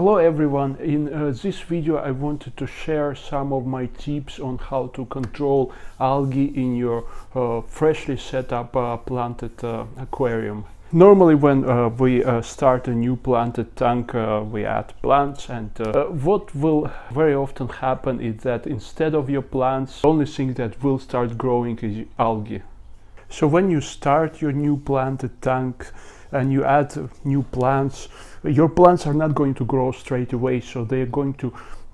Hello everyone, in this video I wanted to share some of my tips on how to control algae in your freshly set up planted aquarium. Normally when we start a new planted tank, we add plants, and what will very often happen is that instead of your plants, the only thing that will start growing is algae. So when you start your new planted tank and you add new plants, your plants are not going to grow straight away, so they're going to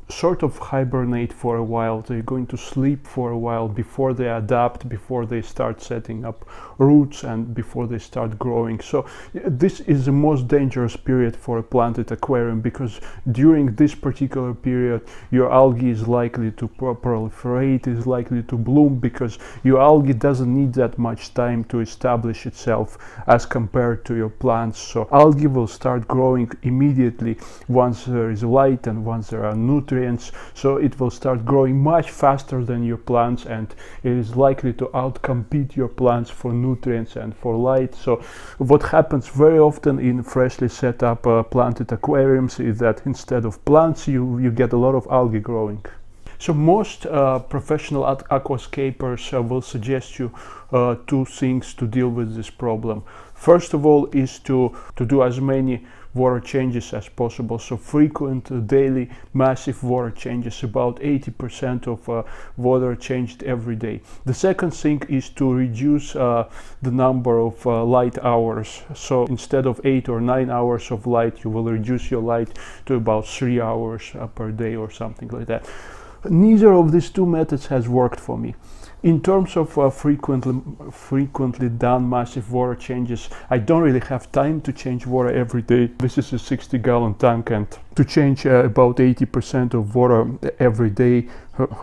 sort of hibernate for a while. They're going to sleep for a while before they adapt, before they start setting up roots, and before they start growing. So this is the most dangerous period for a planted aquarium, because during this particular period your algae is likely to proliferate, is likely to bloom, because your algae doesn't need that much time to establish itself as compared to your plants. So algae will start growing immediately once there is light and once there are nutrients. So it will start growing much faster than your plants, and it is likely to outcompete your plants for nutrients and for light. So what happens very often in freshly set up planted aquariums is that instead of plants you get a lot of algae growing. So most professional aquascapers will suggest you two things to deal with this problem. First of all is to do as many water changes as possible, so frequent daily massive water changes, about 80% of water changed every day. The second thing is to reduce the number of light hours. So instead of 8 or 9 hours of light, you will reduce your light to about 3 hours per day or something like that. Neither of these two methods has worked for me. In terms of frequently done massive water changes, I don't really have time to change water every day. This is a 60-gallon tank, and to change about 80% of water every day,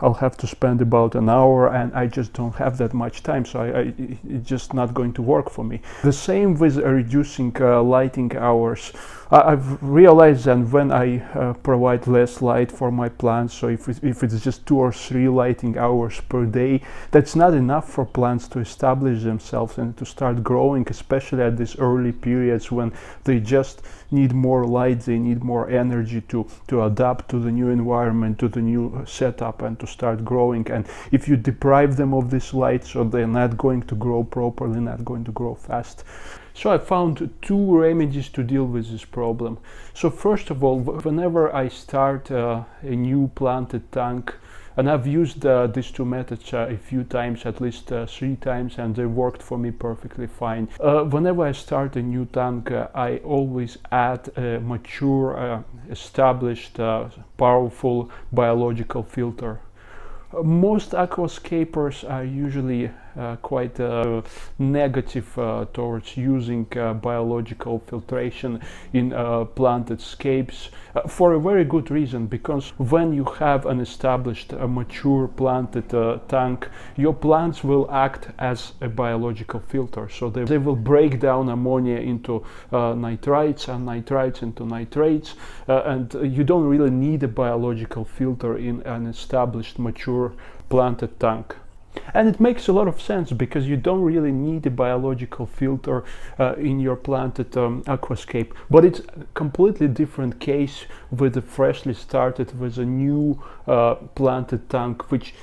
I'll have to spend about an hour, and I just don't have that much time, so it's just not going to work for me. The same with reducing lighting hours. I've realized that when I provide less light for my plants, so if it's just 2 or 3 lighting hours per day, that's not enough for plants to establish themselves and to start growing, especially at these early periods when they just need more light, they need more energy to adapt to the new environment, to the new setup, and to start growing. And if you deprive them of this light, so they're not going to grow properly, not going to grow fast. So I found 2 remedies to deal with this problem. So first of all, whenever I start a new planted tank, and I've used these 2 methods a few times, at least 3 times, and they worked for me perfectly fine. Whenever I start a new tank, I always add a mature, established, powerful biological filter. Most aquascapers are usually quite negative towards using biological filtration in planted scapes, for a very good reason, because when you have an established mature planted tank, your plants will act as a biological filter. So they will break down ammonia into nitrites, and nitrites into nitrates, and you don't really need a biological filter in an established mature planted tank. And it makes a lot of sense, because you don't really need a biological filter in your planted aquascape. But it's a completely different case with a freshly started, with a new planted tank, which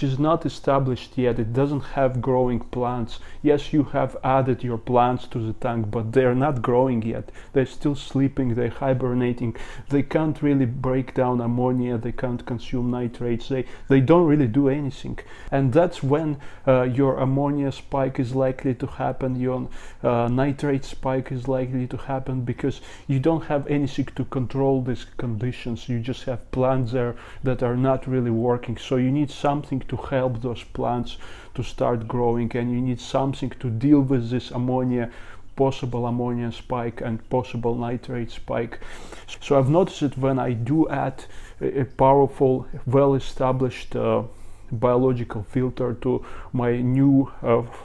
is not established yet. It doesn't have growing plants. Yes, you have added your plants to the tank, but they're not growing yet. They're still sleeping, they're hibernating. They can't really break down ammonia, they can't consume nitrates, they don't really do anything. And that's when your ammonia spike is likely to happen, your nitrate spike is likely to happen, because you don't have anything to control these conditions. You just have plants there that are not really working. So you need something to help those plants to start growing, and you need something to deal with this possible ammonia spike and possible nitrate spike. So I've noticed that when I do add a powerful, well-established biological filter to my new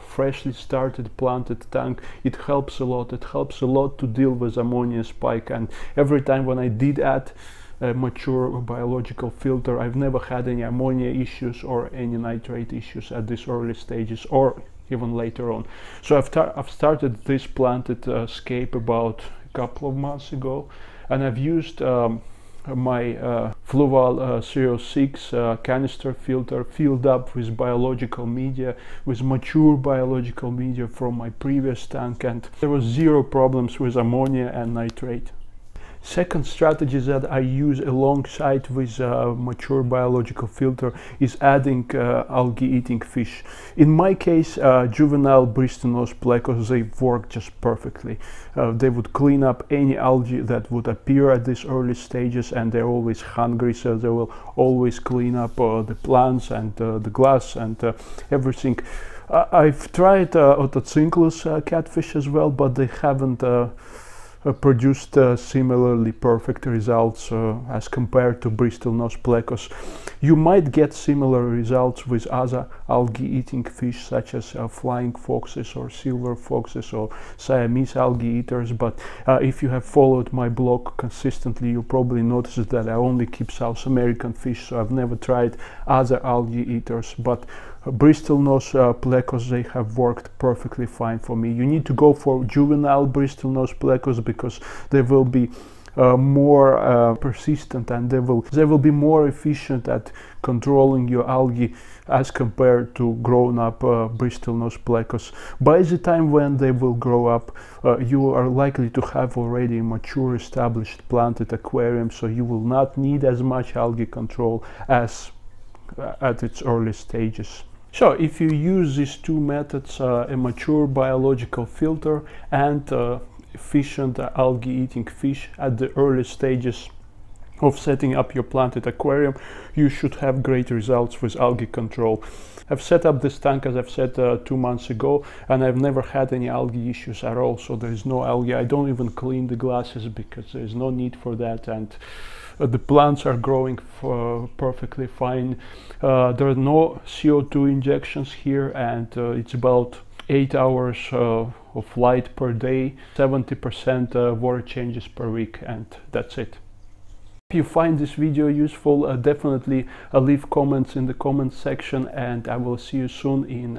freshly started planted tank, it helps a lot. It helps a lot to deal with ammonia spike. And every time when I did add a mature biological filter, I've never had any ammonia issues or any nitrate issues at these early stages, or even later on. So I've started this planted scape about a couple of months ago, and I've used my Fluval 06 canister filter filled up with biological media, with mature biological media from my previous tank, and there was zero problems with ammonia and nitrate. Second strategy that I use alongside with mature biological filter is adding algae-eating fish. In my case, juvenile bristlenose plecos, they work just perfectly. They would clean up any algae that would appear at these early stages, and they're always hungry, so they will always clean up the plants and the glass and everything. I've tried Otocinclus catfish as well, but they haven't produced similarly perfect results as compared to bristlenose plecos. You might get similar results with other algae-eating fish such as flying foxes or silver foxes or Siamese algae eaters, but if you have followed my blog consistently, you probably noticed that I only keep South American fish, so I've never tried other algae eaters, but bristlenose plecos, they have worked perfectly fine for me. You need to go for juvenile bristlenose plecos because they will be more persistent, and they will be more efficient at controlling your algae as compared to grown up bristlenose plecos. By the time when they will grow up, you are likely to have already a mature established planted aquarium, so you will not need as much algae control as at its early stages. So if you use these two methods, a mature biological filter and efficient algae-eating fish at the early stages of setting up your planted aquarium, you should have great results with algae control. I've set up this tank, as I've said, 2 months ago, and I've never had any algae issues at all, so there is no algae. I don't even clean the glasses because there is no need for that, and the plants are growing perfectly fine. There are no CO2 injections here, and it's about 8 hours of light per day, 70% water changes per week, and that's it. If you find this video useful, definitely leave comments in the comment section, and I will see you soon in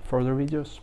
further videos.